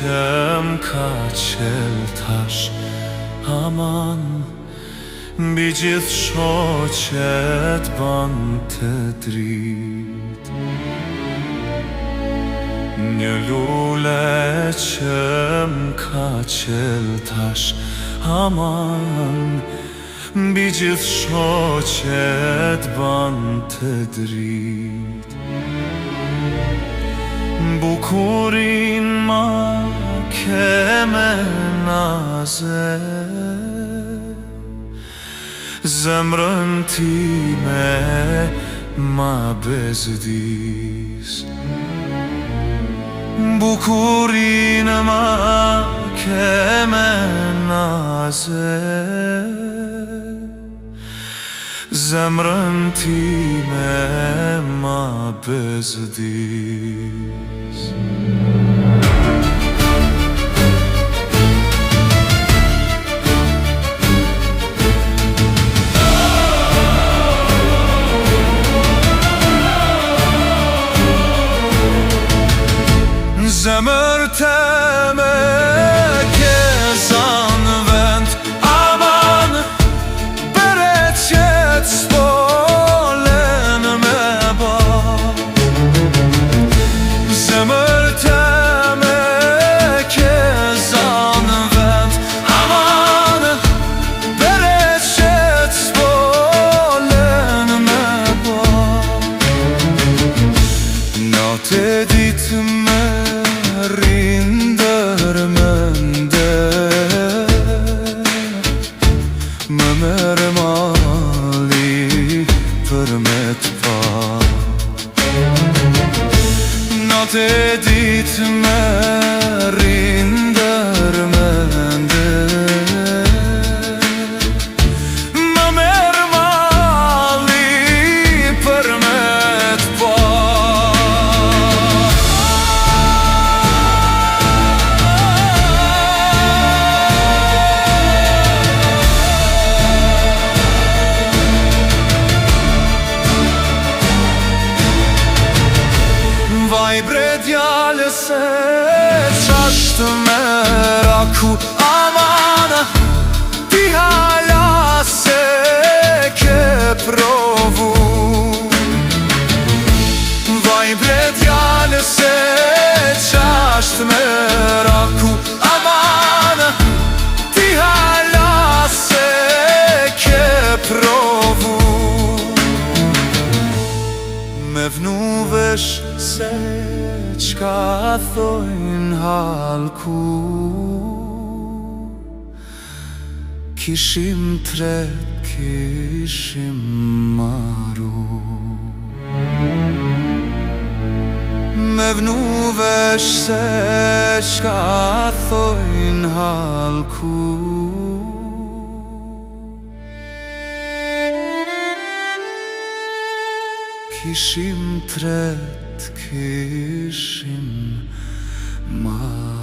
që m'ka qel tash aman, mbi gjithë shoqet ban të drit. Një lule që m'ka qel tash aman, mbi gjithë shoqet ban të drit. Bukurin ma ke me naze, zemrën time ma bezdis. Bukurin ma ke me naze, zemrën time ma bezdis. Zemër teme ke zanë vend aman, beret qëtë s'polen me ba. Zemër teme ke zanë vend aman, beret qëtë s'polen me ba. Natë e ditë me rindër mende, më merë mali për me t'pa. Natë e ditë me rindër mende, më merë mali për me t'pa. Vaj bre djale se qasht me raku aman, ti hala se ke provu. Vaj bre djale se qasht me raku aman, ti hala se ke provu. Me vnu vesh se qka thojnë halku, kishim tret, kishim maru. Me vnu vesh se qka thojnë halku, kishim tret, kishim maru.